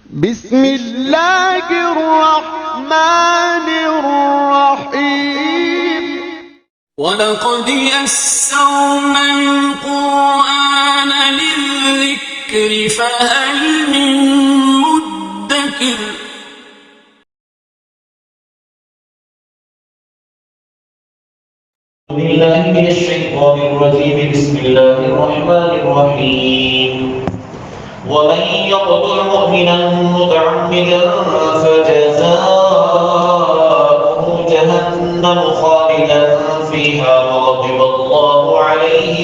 بسم اللہ الرحمن الرحیم وَلَقَدْ يَسَّرْنَا الْقُرْآنَ لِلذِّكْرِ فَهَلْ مِن مُّدَّكِرٍ بالله من الشيطان الرجيم بسم الله الرحمن الرحيم ومن يقتل مؤمنا متعمدا فجزاؤه جهنم خالدا فيها وغضب الله عليه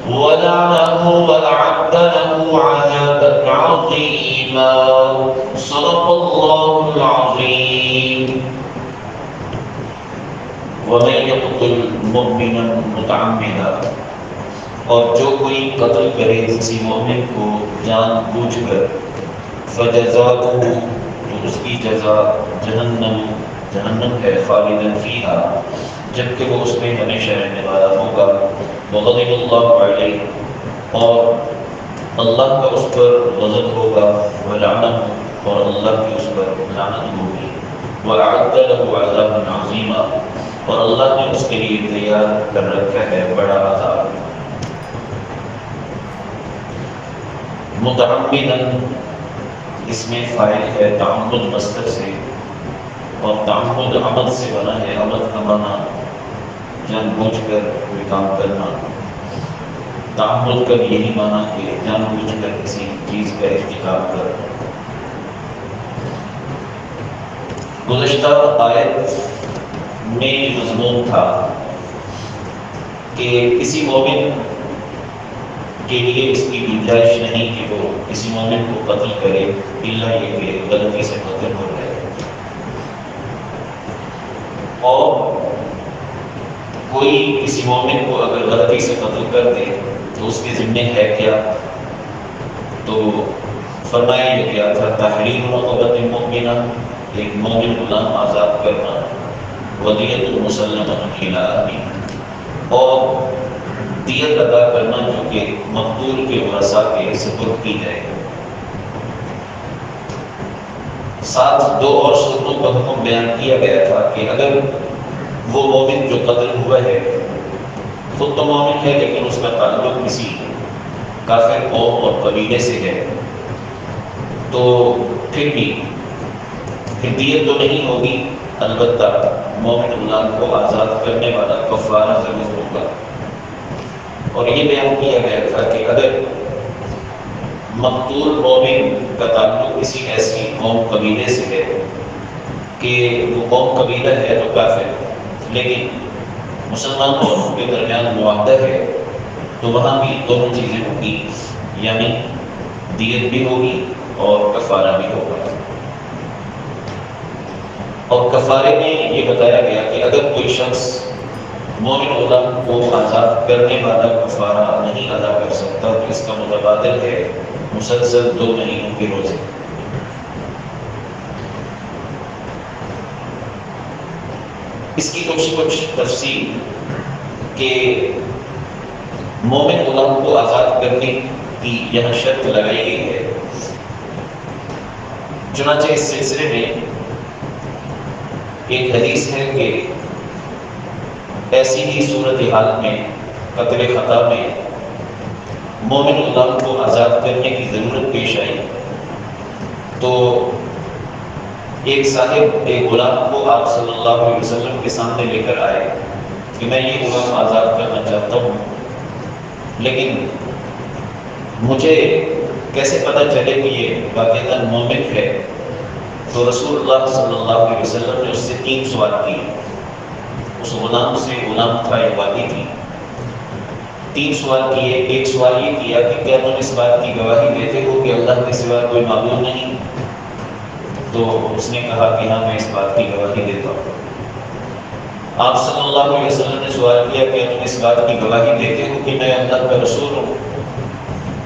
ولعنه وأعد له عذابا عظيما صدق الله العظيم وَمَن يَقْتُلْ مُؤْمِنًا مُتَعَمِّدًا اور جو کوئی قتل کرے کسی مومن کو جان بوجھ کر فَجَزَاؤُهُ تو اس کی جزا جہنم ہے خالداً فیہا جبکہ وہ اس میں ہمیشہ رہنے والا ہوگا وَغَضِبَ اللَّهُ عَلَيْهِ اور اللہ کا اس پر غضب ہوگا وَلَعْنَهُ اور اللہ کی اس پر لعنت ہوگی وَأَعَدَّ لَهُ عَذَابًا عَظِيمًا اور اللہ نے اس کے لیے تیار کر رکھا ہے بڑا عذاب متعمداً اس میں فاعل ہے تعمد مصدر سے اور تعمد عمد سے بنا ہے عمد کا معنی جان بوجھ کر کوئی کام کرنا تعمد کا یہی معنی کہ جان بوجھ کر کسی چیز کا ارتکاب کرنا گزشتہ آیت میں مضمون تھا کہ کسی مومن کے لیے اس کی گنجائش نہیں کہ وہ کسی مومن کو قتل کرے الا یہ کہ غلطی سے قتل ہو جائے اور کوئی کسی مومن کو اگر غلطی سے قتل کر دے تو اس کے ذمہ ہے کیا تو فرمایا گیا تھا تحریر رقبۃ مؤمنہ ایک مومن غلام آزاد کرنا ودیت مسلمۃ الی اہلہ اور دیت ادا کرنا جو کہ مقتول کے ورثاء کے سپرد کی جائے ساتھ دو اور صورتوں کا حکم بیان کیا گیا تھا کہ اگر وہ مومن جو قتل ہوا ہے خود تو مومن ہے لیکن اس کا تعلق کسی کافر قوم اور قبیلے سے ہے تو پھر بھی دیت تو نہیں ہوگی البتہ مومن غلام کو آزاد کرنے والا کفارہ ضرور ہوگا اور یہ بیان کیا گیا تھا کہ اگر مقتول مومن کا تعلق کسی ایسی قوم قبیلے سے ہے کہ وہ قوم قبیلہ ہے تو کافر لیکن مسلمان قوموں کے درمیان معاہدہ ہے تو وہاں بھی دونوں چیزیں ہوگی یعنی دیت بھی ہوگی اور کفارہ بھی ہوگا اور کفارے میں یہ بتایا گیا کہ اگر کوئی شخص مومن غلام کو آزاد کرنے والا کفارہ نہیں ادا کر سکتا تو اس کا متبادل ہے مسلسل 2 مہینوں کے روزے اس کی کچھ تفصیل کہ مومن غلام کو آزاد کرنے کی یہاں شرط لگائی گئی ہے چنانچہ اس سلسلے میں ایک حدیث ہے کہ ایسی ہی صورتحال میں قتل خطا میں مومن غلام کو آزاد کرنے کی ضرورت پیش آئی تو ایک صاحب ایک غلام کو آپ صلی اللہ علیہ وسلم کے سامنے لے کر آئے کہ میں یہ غلام آزاد کرنا چاہتا ہوں لیکن مجھے کیسے پتہ چلے کہ یہ واقعتاً مومن ہے تو رسول اللہ صلی اللہ علیہ وسلم نے اس سے 3 سوال کیے اس غلام سے غلام کا ایک وادی تھی 3 سوال کیے ایک سوال یہ کیا کہ کیا تم اس بات کی گواہی دیتے ہو کہ اللہ کے سوا کوئی معبود نہیں تو اس نے کہا کہ ہاں میں اس بات کی گواہی دیتا ہوں آپ صلی اللہ علیہ وسلم نے سوال کیا کہ تم اس بات کی گواہی دیتے ہو کہ میں اللہ کا رسول ہوں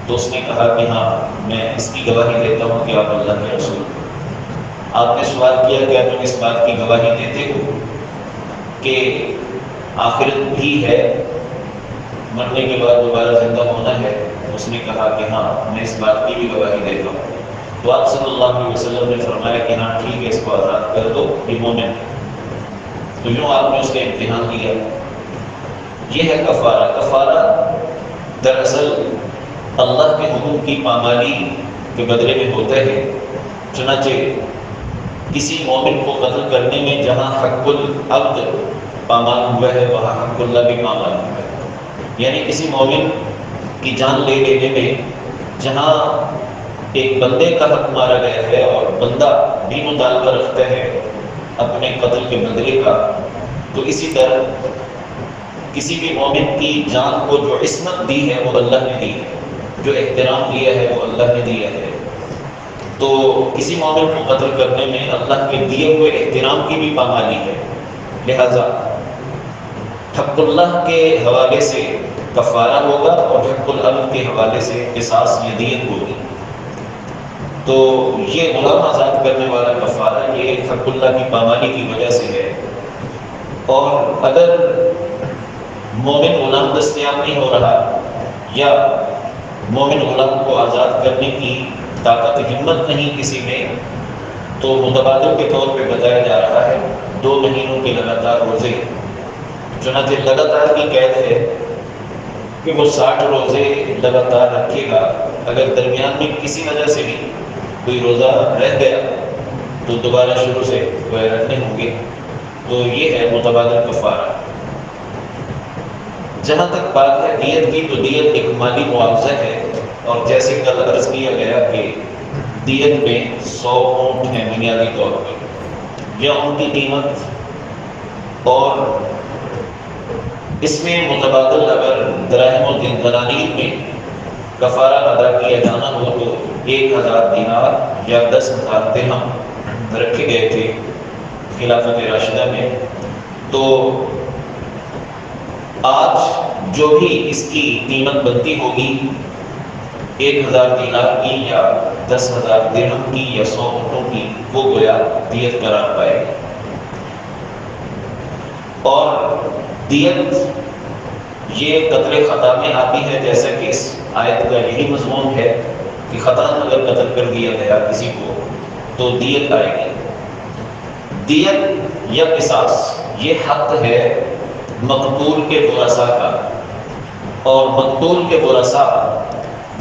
تو اس نے کہا کہ ہاں میں اس کی گواہی دیتا ہوں کہ آپ اللہ کے رسول ہوں آپ نے سوال کیا کہ تم اس بات کی گواہی دیتے ہو کہ آخرت بھی ہے مرنے کے بعد دوبارہ زندہ ہونا ہے اس نے کہا کہ ہاں میں اس بات کی بھی گواہی دیتا ہوں تو آپ صلی اللہ علیہ وسلم نے فرمایا کہ ہاں ٹھیک ہے، اس کو آزاد کر دو، یہ مومن ہے۔ تو یوں آپ نے اس کا امتحان لیا۔ یہ ہے کفارہ۔ کفارہ دراصل اللہ کے حکم کی پامالی کے بدلے میں ہوتا ہے۔ چنانچہ کسی مومن کو قتل کرنے میں جہاں حق العبد پامال ہوا ہے، وہاں حق اللہ بھی پامال ہوا ہے۔ یعنی کسی مومن کی جان لے لینے میں جہاں ایک بندے کا حق مارا گیا ہے اور بندہ بھی مطالبہ رکھتا ہے اپنے قتل کے بدلے کا، تو اسی طرح کسی بھی مومن کی جان کو جو عصمت دی ہے وہ اللہ نے دی ہے، جو احترام دیا ہے وہ اللہ نے دیا ہے۔ تو کسی مومن کو قتل کرنے میں اللہ کے دیے ہوئے احترام کی بھی پامالی ہے، لہذا حق اللہ کے حوالے سے کفارہ ہوگا اور حق العبد کے حوالے سے قصاص یا دیت ہوگی۔ تو یہ غلام آزاد کرنے والا کفارہ یہ حق اللہ کی پامالی کی وجہ سے ہے۔ اور اگر مومن غلام دستیاب نہیں ہو رہا یا مومن غلام کو آزاد کرنے کی طاقت ہمت نہیں کسی میں، تو متبادل کے طور پہ بتایا جا رہا ہے 2 مہینوں کے لگاتار روزے۔ چنانچہ لگاتار کی قید ہے کہ وہ 60 روزے لگاتار رکھے گا۔ اگر درمیان میں کسی وجہ سے بھی کوئی روزہ رہ گیا تو دوبارہ شروع سے وہ رکھنے ہوں گے۔ تو یہ ہے متبادل کفارہ۔ جہاں تک بات ہے دیت کی، تو دیت ایک مالی معاوضہ ہے، اور جیسے کل عرض کیا گیا کہ دیت میں 100 اونٹ ہیں بنیادی طور پر، یا ان کی قیمت، اور اس میں متبادل اگر دراہم و دنانیر میں کفارہ ادا کیا جانا ہو تو 1000 دینار یا 10,000 درہم رکھے گئے تھے خلافت راشدہ میں۔ تو آج جو بھی اس کی قیمت بنتی ہوگی 1000 دینار کی یا 10,000 درہم کی یا 100 اونٹوں کی، وہ گویا دیت قرار پائے گی۔ اور دیت یہ قتل خطا میں آتی ہے، جیسا کہ اس آیت کا یہی مضمون ہے کہ خطا اگر قتل کر دیا گیا کسی کو تو دیت آئے گی۔ دیت یا قصاص یہ حق ہے مقتول کے ورثاء کا، اور مقتول کے ورثاء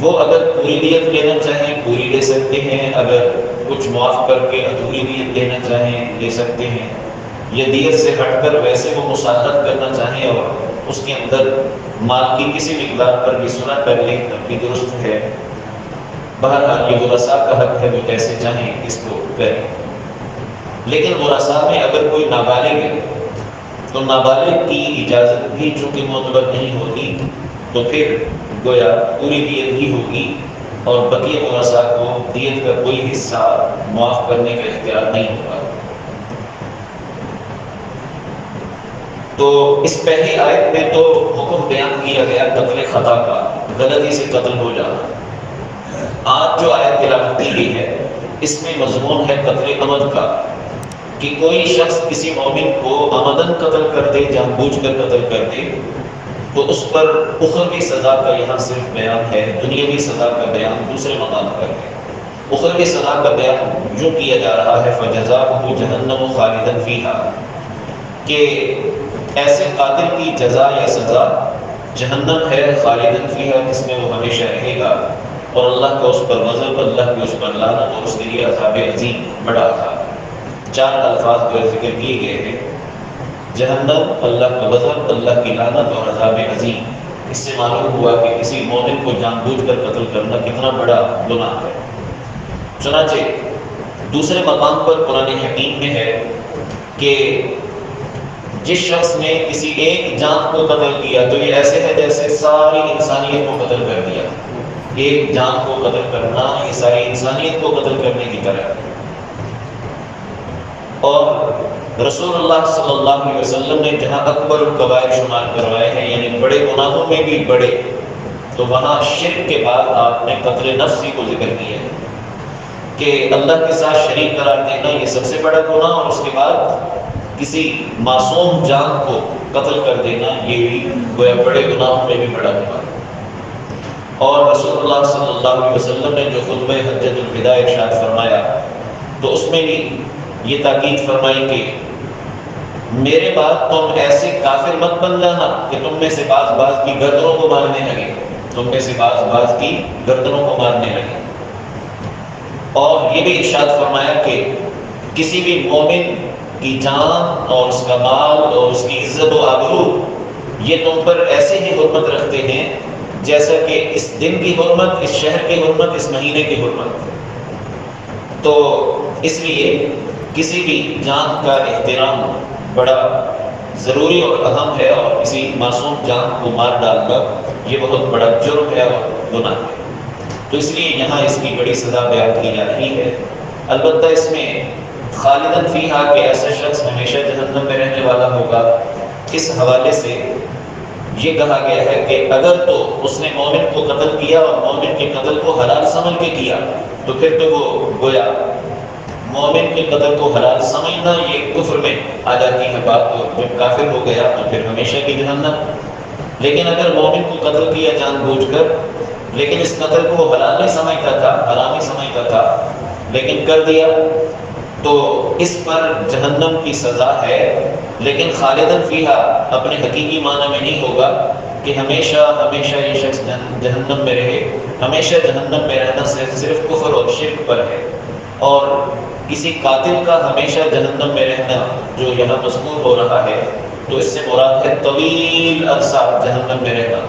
وہ اگر پوری دیت لینا چاہیں پوری لے سکتے ہیں، اگر کچھ معاف کر کے ادھوری دیت لینا چاہیں لے سکتے ہیں، یا دیت سے ہٹ کر ویسے وہ مصالحت کرنا چاہیں اور اس کے اندر مال کی کسی مقدار پر بھی صلح کر لیں تب بھی درست ہے۔ بہرحال یہ ورثاء کا حق ہے، وہ کیسے چاہیں اس کو کریں۔ لیکن ورثاء میں اگر کوئی نابالغ ہے تو نابالغ کی اجازت بھی چونکہ معتبر نہیں ہوتی، تو پھر گویا پوری دیت ہی ہوگی، اور بقیہ ورثاء کو دیت کا کوئی حصہ معاف کرنے کا اختیار نہیں ہوگا۔ تو اس پہلی آیت میں تو حکم بیان کیا گیا قتل خطا کا، غلطی سے قتل ہو جانا۔ آج جو آیت تلاوت کی گئی ہے اس میں مضمون ہے قتل عمد کا، کہ کوئی شخص کسی مومن کو عمدن قتل کر دے، جان بوجھ کر قتل کر دے، تو اس پر اخروی سزا کا یہاں صرف بیان ہے، دنیاوی سزا کا بیان دوسرے مقام پر ہے۔ اخروی سزا کا بیان یوں کیا جا رہا ہے فَجَزَاؤُهُ جَهَنَّمُ خَالِدًا فِيهَا، کہ ایسے قاتل کی جزا یا سزا جہنم ہے، خالدن فیہا، جس میں وہ ہمیشہ رہے گا، اور اللہ کا اس پر غضب، اللہ کی اس پر لعنت، اور اس کے لیے عذاب عظیم بڑا تھا۔ 4 الفاظ جو ذکر کیے گئے ہیں، جہنم، اللہ کا غضب، اللہ کی لعنت اور عذاب عظیم۔ اس سے معلوم ہوا کہ کسی مومن کو جان بوجھ کر قتل کرنا کتنا بڑا گناہ ہے۔ چنانچہ دوسرے مقام پر قرآن حکیم میں ہے کہ جس شخص نے کسی ایک جان کو قتل کیا تو یہ ایسے ہے جیسے ساری انسانیت کو قتل کر دیا۔ ایک جان کو قتل کرنا یہ ساری انسانیت کو قتل کرنے کی طرح ہے۔ اور رسول اللہ صلی اللہ علیہ وسلم نے جہاں اکبر الکبائر شمار کروائے ہیں، یعنی بڑے گناہوں میں بھی بڑے، تو وہاں شرک کے بعد آپ نے قتل نفسی کو ذکر کیا ہے کہ اللہ کے ساتھ شریک قرار دینا یہ سب سے بڑا گناہ، اور اس کے بعد کسی معصوم جان کو قتل کر دینا یہ بھی گویا بڑے گناہوں میں بھی بڑا گناہ۔ اور رسول اللہ صلی اللہ علیہ وسلم نے جو خطبہ حجۃ الوداع ارشاد فرمایا تو اس میں بھی یہ تاکید فرمائی کہ میرے بعد تم ایسے کافر مت بن جانا کہ تم میں سے بعض کی گردنوں کو مارنے لگے، تم میں سے بعض کی گردنوں کو مارنے لگے۔ اور یہ بھی ارشاد فرمایا کہ کسی بھی مومن کی جان اور اس کا مال اور اس کی عزت و آبرو یہ تم پر ایسے ہی حرمت رکھتے ہیں جیسا کہ اس دن کی حرمت، اس شہر کی حرمت، اس مہینے کی حرمت۔ تو اس لیے کسی بھی جان کا احترام بڑا ضروری اور اہم ہے، اور کسی معصوم جان کو مار ڈالنا یہ بہت بڑا جرم ہے اور گناہ ہے۔ تو اس لیے یہاں اس کی بڑی سزا بیان کی جا رہی ہے۔ البتہ اس میں خالداً فیہا کہ ایسا شخص ہمیشہ جہنم میں رہنے والا ہوگا، اس حوالے سے یہ کہا گیا ہے کہ اگر تو اس نے مومن کو قتل کیا اور مومن کے قتل کو حلال سمجھ کے کیا تو پھر تو وہ گویا مومن کے قتل کو حلال سمجھنا یہ کفر میں آ جاتی ہے بات، تو جب کافر ہو گیا تو پھر ہمیشہ کی جہنم۔ لیکن اگر مومن کو قتل کیا جان بوجھ کر، لیکن اس قتل کو حلال نہیں سمجھتا تھا، حرام نہیں سمجھتا تھا، لیکن کر دیا تو اس پر جہنم کی سزا ہے، لیکن خالداً فیہا اپنے حقیقی معنی میں نہیں ہوگا کہ ہمیشہ ہمیشہ یہ شخص جہنم میں رہے۔ ہمیشہ جہنم میں رہنا صرف کفر اور شرک پر ہے، اور کسی قاتل کا ہمیشہ جہنم میں رہنا جو یہاں مذکور ہو رہا ہے تو اس سے مراد ہے طویل عرصہ جہنم میں رہنا۔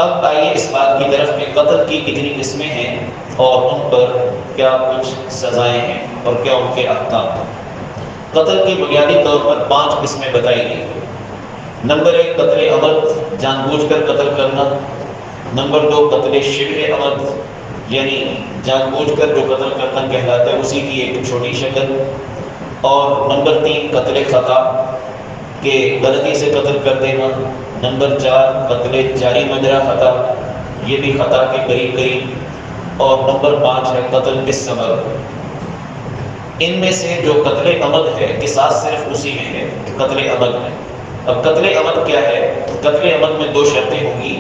اب آئیے اس بات کی طرف کہ قتل کی کتنی قسمیں ہیں اور ان پر کیا کچھ سزائیں ہیں اور کیا ان کے احکام ہیں۔ قتل کی بنیادی طور پر 5 قسمیں بتائی گئی۔ نمبر 1 قتل عمد، جان بوجھ کر قتل کرنا۔ نمبر 2 قتل شبہ عمد، یعنی جان بوجھ کر جو قتل کرنا کہلاتا ہے اسی کی ایک چھوٹی شکل۔ اور نمبر 3 قتل خطا، کہ غلطی سے قتل کر دینا۔ نمبر 4 قتل جاری مجرا خطا، یہ بھی خطا کے قریب۔ اور نمبر 5 ہے قتل بالسبب۔ ان میں سے جو قتل عمد ہے قصاص صرف اسی میں ہے، قتل عمد میں۔ اب قتل عمد کیا ہے؟ قتل عمد میں 2 شرطیں ہوں گی۔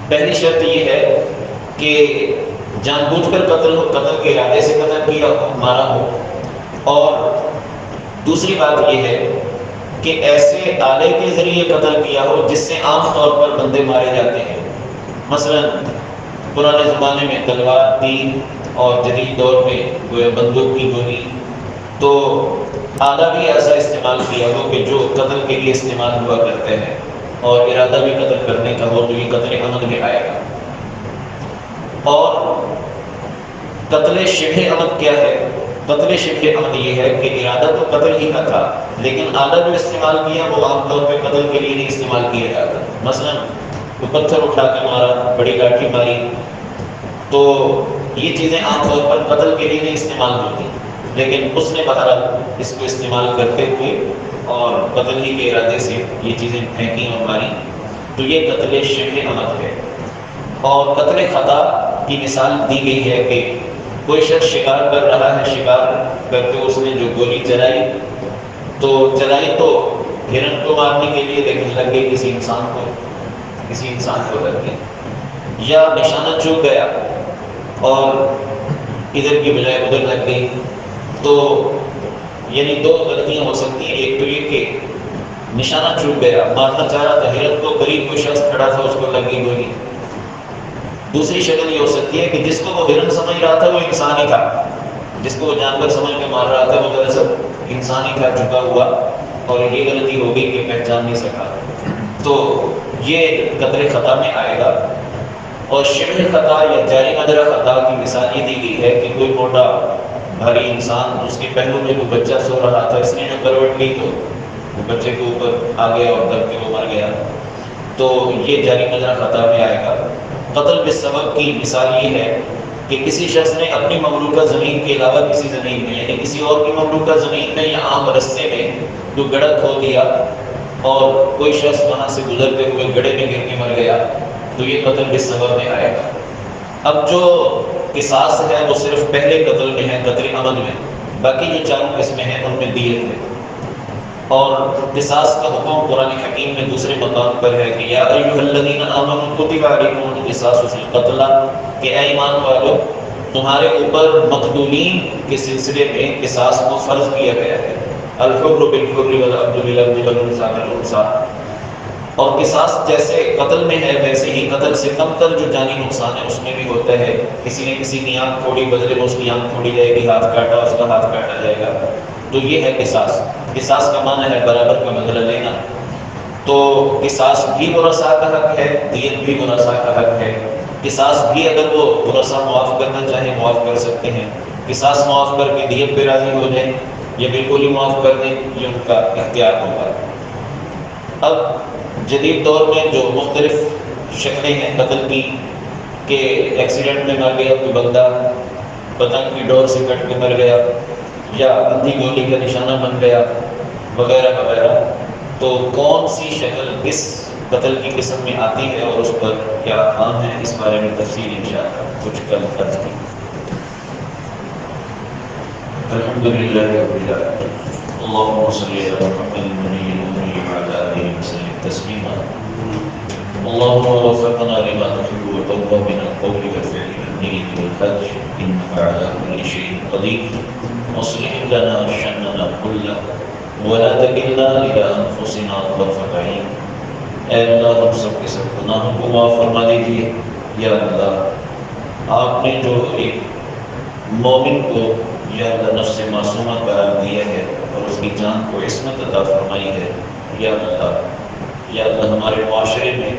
پہلی شرط یہ ہے کہ جان بوجھ کر قتل ہو، قتل کے ارادے سے قتل کیا ہو، مارا ہو۔ اور دوسری بات یہ ہے کہ ایسے آلے کے ذریعے قتل کیا ہو جس سے عام طور پر بندے مارے جاتے ہیں۔ مثلا پرانے زمانے میں تلوار تھی اور جدید دور میں گویا بندوق کی گولی، تو آلہ بھی ایسا استعمال کیا ہو کہ جو قتل کے لیے استعمال ہوا کرتے ہیں، اور ارادہ بھی قتل کرنے کا ہو تو یہ قتل عمد میں آئے گا۔ اور قتل شبہ عمد کیا ہے؟ قتل شبہ عمد یہ ہے کہ ارادہ تو قتل ہی کا تھا، لیکن آلہ جو استعمال کیا وہ عام طور پہ قتل کے لیے نہیں استعمال کیا جاتا۔ مثلا کوئی پتھر اٹھا کے مارا، بڑی لاٹھی ماری، تو یہ چیزیں عام طور پر قتل کے لیے نہیں استعمال ہوتی، لیکن اس نے بہرحال اس کو استعمال کرتے ہوئے اور قتل ہی کے ارادے سے یہ چیزیں پھینکی اور ماری، تو یہ قتل شبہ عمد ہے۔ اور قتل خطا کی مثال دی گئی ہے کہ کوئی شخص شکار کر رہا ہے، شکار کرتے اس نے جو گولی چلائی تو ہرن کو مارنے کے لیے، لیکن لگ گئی کسی انسان کو لگ گئی، یا نشانہ چوک گیا اور ادھر کی بجائے ادھر لگ گئی، تو یعنی 2 غلطیاں ہو سکتی ہیں۔ ایک تو یہ کہ نشانہ چوک گیا، مارنا چاہ رہا تھا ہرن کو، قریب کوئی شخص کھڑا تھا اس کو لگ گئی گولی۔ دوسری شکل یہ ہو سکتی ہے کہ جس کو وہ ہرن سمجھ رہا تھا وہ انسان ہی تھا، جس کو وہ جانور سمجھ کے مار رہا تھا وہ دراصل انسان ہی تھا جھکا ہوا، اور یہ غلطی ہو گئی کہ پہچان نہیں سکا، تو یہ قتل خطا میں آئے گا۔ اور شبہ خطا یا جاری مجرا خطا کی مثال یہ دی گئی ہے کہ کوئی موٹا بھاری انسان، اس کے پہلو میں کوئی بچہ سو رہا تھا، اس نے جو کروٹ لی تو وہ بچے کے اوپر آ گیا اور دب کے وہ مر گیا، تو یہ جاری مجرا خطا میں آئے گا۔ قتل بالسبب کی مثال یہ ہے کہ کسی شخص نے اپنی مملوکہ زمین کے علاوہ کسی زمین میں، یعنی کسی اور کی مملوکہ زمین میں یا عام رستے میں جو گڑھا کھو دیا اور کوئی شخص وہاں سے گزرتے ہوئے گڑھے میں گر کے مر گیا، تو یہ قتل بالسبب میں آئے گا۔ اب جو قصاص ہے وہ صرف پہلے قتل میں ہے، قتل عمد میں، باقی جو 4 قسمیں ہیں ان میں دیت ہے۔ اور قصاص کا حکم قرآن حکیم میں دوسرے مقام پر ہے کہ یا ایھا الذین آمنوا کتب علیکم القصاص فی القتلى، کہ اے ایمان والو تمہارے اوپر مقتولین کے سلسلے میں قصاص کو فرض کیا گیا ہے، الحر بالحر والعبد بالعبد والانثى بالانثى، اور قصاص جیسے قتل میں ہے ویسے ہی قتل سے کم تر جو جانی نقصان ہے اس میں بھی ہوتا ہے۔ کسی نے کسی کی آنکھ پھوڑی، بدلے میں اس کی آنکھ پھوڑی جائے گی، ہاتھ کاٹا اس کا ہاتھ کاٹا جائے گا، تو یہ ہے قصاص۔ قصاص کا معنی ہے برابر کا بدلہ لینا، تو قصاص بھی ورثاء کا حق ہے، دیت بھی ورثاء کا حق ہے۔ قصاص بھی اگر وہ ورثاء معاف کرنا چاہیں معاف کر سکتے ہیں، قصاص معاف کر کے دیت پہ راضی ہو جائیں یا بالکل ہی معاف کر دیں، یہ ان کا اختیار ہوگا۔ اب جدید دور میں جو مختلف شکلیں ہیں قتل کی، کہ ایکسیڈنٹ میں مر گیا کوئی بندہ، پتنگ کی ڈور سے کٹ کے مر گیا، یا اندھی گولی کا نشانہ بن گیا، وغیرہ وغیرہ، تو کون سی شکل کس قتل کی قسم میں آتی ہے اور اس پر کیا احکام ہے، اس بارے میں تفصیل انشاءاللہ کچھ کل فرض کی۔ الحمدللہ رب العالمین، اللہم صلی علی محمد النبی الامی وعلی آلہ وسلم تسلیما، اللہم وفقنا لما تحب وترضى من القول والفعل والنية والحج انك على كل شيء قدير، واصلح لنا شأننا كله ولا تكلنا إلى أنفسنا طرفة عين۔ اے اللہ ہم سب کے سب گناہوں کو معاف فرما دیجیے۔ یا اللہ آپ نے جو ایک مومن کو یا اللہ نفس معصومہ قرار دیا ہے اور اس کی جان کو عصمت عطا فرمائی ہے، یا اللہ ہمارے معاشرے میں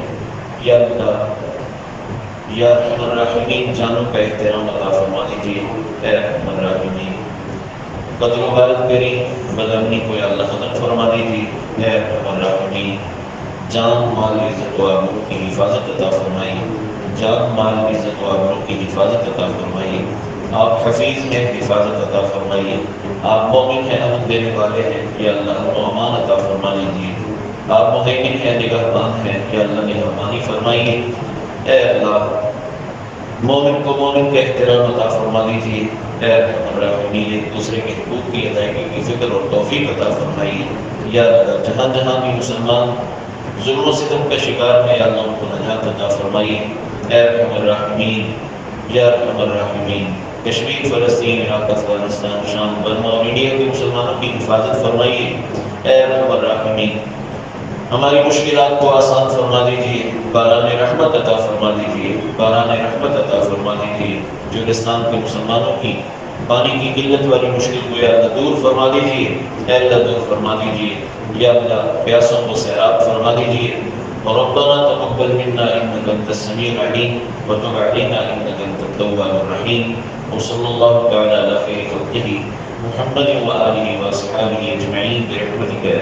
یا اللہ یا ارحم الراحمین جانوں کا احترام عطا فرما دیجیے۔ اے ارحم الراحمین قتل و غارت کری بدامنی کو یا اللہ ختم فرما دیجیے۔ اے ارحم الراحمین جان مال عزت و آبرو کی حفاظت عطا فرمائیے، جان مال عزت و آبرو کی حفاظت عطا فرمائیے۔ آپ حفیظ ہیں، حفاظت عطا فرمائیے۔ آپ مومن ہیں، امن دینے والے ہیں، یا اللہ امن و امان عطا فرما دیجیے۔ آپ مہیمن ہیں، نگہبان ہیں، یا اللہ نگہبانی فرمائیے۔ اے اللہ مومن کو مومن کا احترام عطا فرما دیجیے۔ اے ارحم الراحمین ایک دوسرے کے حقوق کی ادائیگی کی فکر اور توفیق عطا فرمائیے۔ یا اللہ جہاں جہاں بھی مسلمان ظلم و ستم کا شکار ہے، یا اللہ ان کو نجات عطا فرمائیے۔ اے ارحم الراحمین یا ارحم الراحمین کشمیر، فلسطین، عراق، افغانستان، شام، برما اور انڈیا کے مسلمانوں کی حفاظت فرمائیے۔ اے ارحم الراحمین ہماری مشکلات کو آسان فرما دیجیے، باران رحمت عطا فرما دیجیے، باران رحمت عطا فرما دیجیے۔ جولستان کے مسلمانوں کی پانی کی قلت والی مشکل کو یا اللہ دور فرما دیجیے۔ اے اللہ دور فرما دیجیے، یا اللہ پیاسوں کو سیراب فرما دیجیے۔ ربنا تقبل منا انك انت السميع العليم وتب علينا انك انت التواب الرحيم، وصلى الله تعالى على خير خلقه محمد وآله وأصحابه أجمعين برحمتك يا